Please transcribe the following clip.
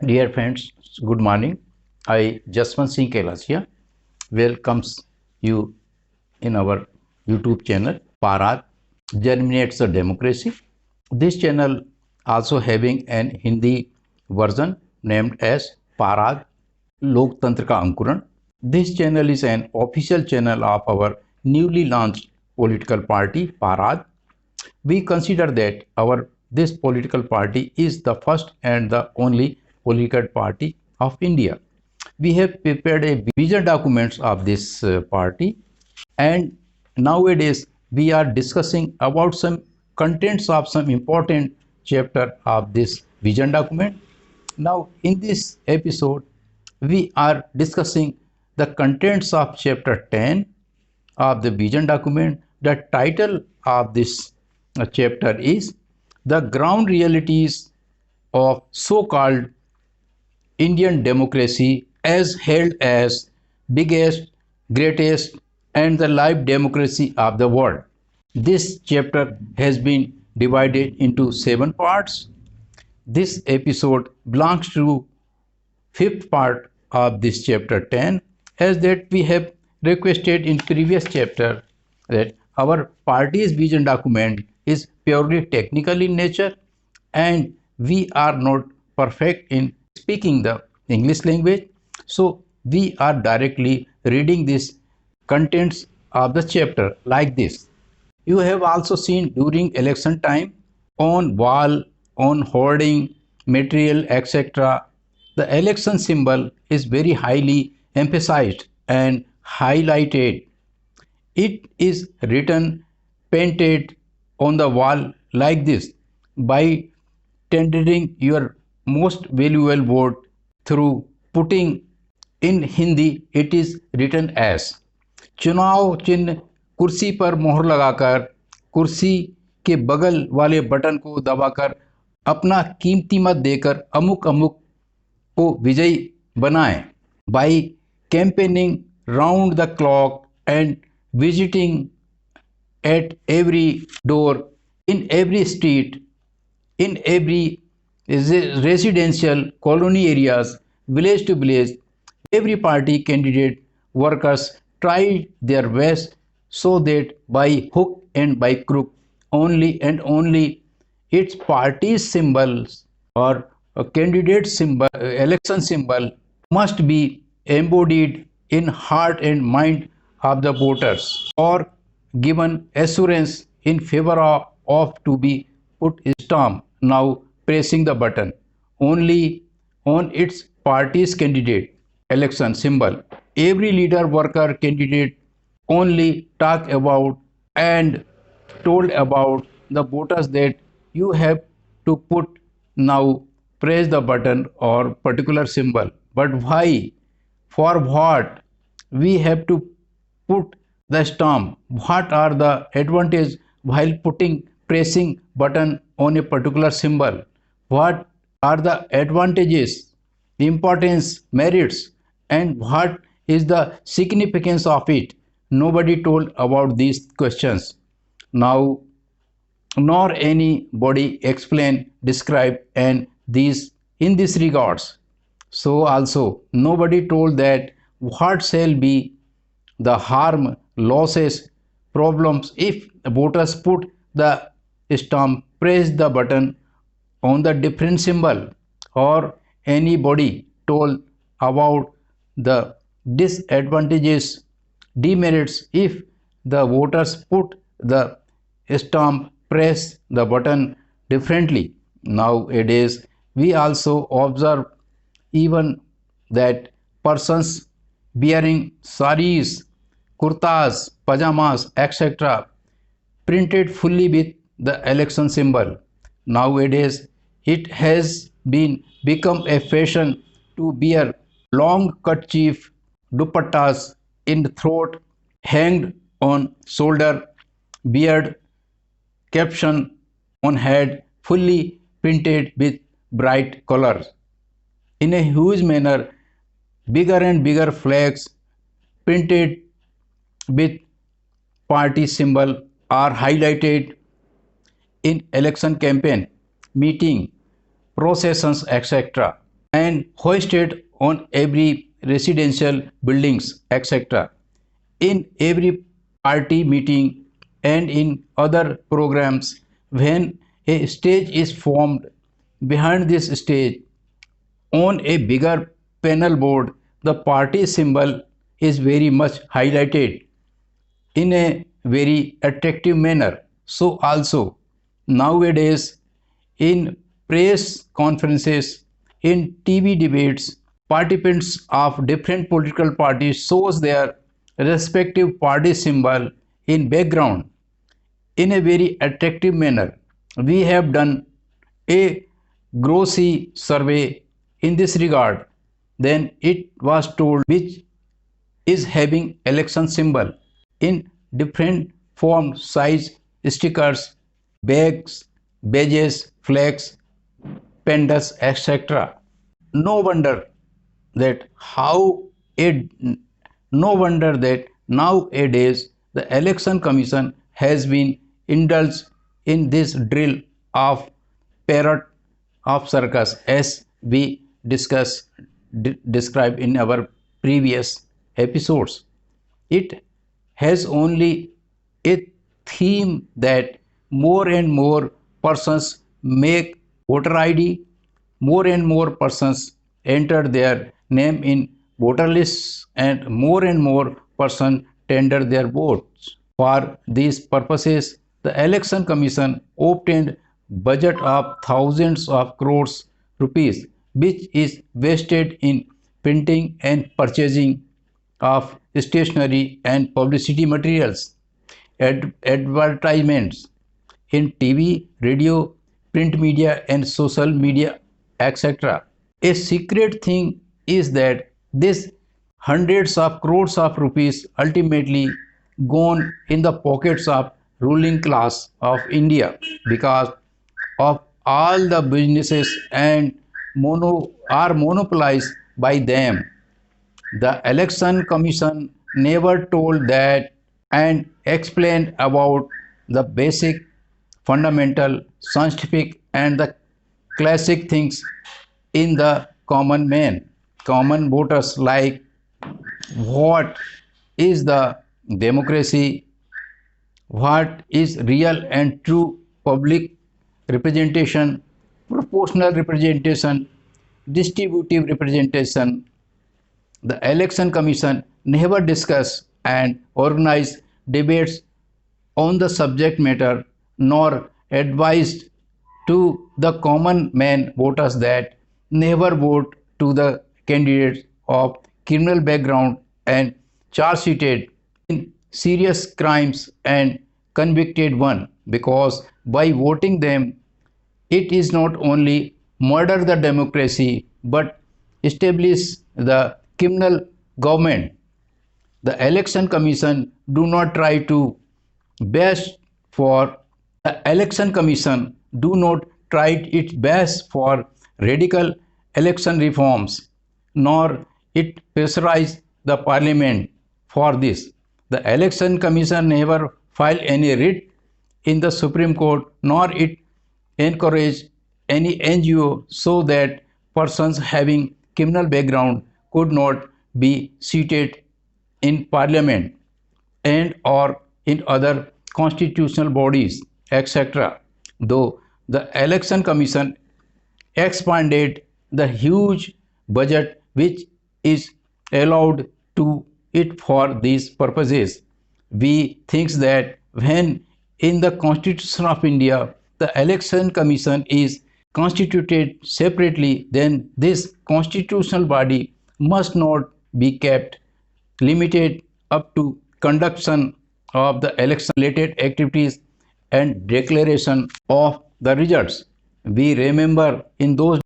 Dear friends, good morning. I Jaswant Singh Kailasia welcomes you in our YouTube channel Parag Germinates the Democracy. This channel also having an Hindi version named as Parag Loktantra Ka Ankuran. This channel is an official channel of our newly launched political party Parag. We consider that our this political party is the first and the only political party of India. We have prepared a vision documents of this party, and nowadays we are discussing about some contents of some important chapter of this vision document. Now in this episode we are discussing the contents of chapter 10 of the vision document. The title of this chapter is The Ground Realities of So-Called Indian Democracy as Held as Biggest, Greatest and the Live Democracy of the World. This chapter has been divided into 7 parts. This episode belongs to fifth part of this chapter 10, as that we have requested in previous chapter that our party's vision document is purely technical in nature and we are not perfect in speaking the English language. So we are directly reading this contents of the chapter like this. You have also seen during election time on wall, on hoarding, material, etc. The election symbol is very highly emphasized and highlighted. It is written, painted on the wall like this by tendering your most valuable vote through putting in Hindi. It is written as चुनाव चिन्ह कुर्सी पर मोहर लगाकर कुर्सी के बगल वाले बटन को दबाकर अपना कीमती मत देकर अमुक अमुक को विजयी बनाएं. By campaigning round the clock and visiting at every door, in every street, in every residential colony areas, village to village, every party candidate workers tried their best so that by hook and by crook, only and only its party's symbols or a candidate symbol, election symbol must be embodied in heart and mind of the voters or given assurance in favor of to be put stamp now pressing the button only on its party's candidate election symbol. Every leader worker candidate only talk about and told about the voters that you have to put now press the button or particular symbol. But why, for what we have to put the stamp? What are the advantage while pressing button on a particular symbol? What are the advantages, importance, merits, and what is the significance of it? Nobody told about these questions. Now nor anybody explain, describe and these in this regards. So also nobody told that what shall be the harm, losses, problems if voters put the stamp, press the button on the different symbol, or anybody told about the disadvantages, demerits if the voters put the stamp, press the button differently. Nowadays we also observe even that persons wearing saris, kurtas, pajamas, etc. printed fully with the election symbol. Nowadays, it has been become a fashion to wear long kerchief, dupattas in the throat, hanged on shoulder, beard, caption on head, fully printed with bright colors. In a huge manner, bigger and bigger flags printed with party symbol are highlighted in election campaign, meeting, processions, etc. and hoisted on every residential buildings, etc. In every party meeting and in other programs, when a stage is formed, behind this stage on a bigger panel board, the party symbol is very much highlighted in a very attractive manner. So also nowadays in press conferences, in TV debates, participants of different political parties shows their respective party symbol in background in a very attractive manner. We have done a grossy survey in this regard. Then it was told which is having election symbol in different form, size, stickers, bags, badges, flags, pendants, etc. No wonder that how it no wonder that nowadays the election commission has been indulged in this drill of parrot of circus as we described in our previous episodes. It has only a theme that more and more persons make voter ID, more and more persons enter their name in voter lists, and more persons tender their votes. For these purposes, the Election Commission obtained budget of thousands of crores rupees, which is wasted in printing and purchasing of stationery and publicity materials, advertisements in TV, radio, print media, and social media, etc. A secret thing is that this hundreds of crores of rupees ultimately gone in the pockets of ruling class of India because of all the businesses and are monopolized by them. The Election Commission never told that and explained about the basic, fundamental, scientific, and the classic things in the common man, common voters, like what is the democracy, what is real and true public representation, proportional representation, distributive representation. The Election Commission never discussed and organized debates on the subject matter nor advised to the common man voters that never vote to the candidates of criminal background and charge sheeted in serious crimes and convicted one, because by voting them it is not only murder the democracy but establish the criminal government. The Election Commission do not try to best for the Election Commission do not try its best for radical election reforms, nor it pressurize the parliament for this. The Election Commission never filed any writ in the Supreme Court, nor it encourage any NGO so that persons having criminal background could not be seated in parliament and or in other constitutional bodies, etc. Though the Election Commission expanded the huge budget which is allowed to it for these purposes, we think that when in the Constitution of India the Election Commission is constituted separately, then this constitutional body must not be kept limited up to conduction of the election related activities and declaration of the results. We remember in those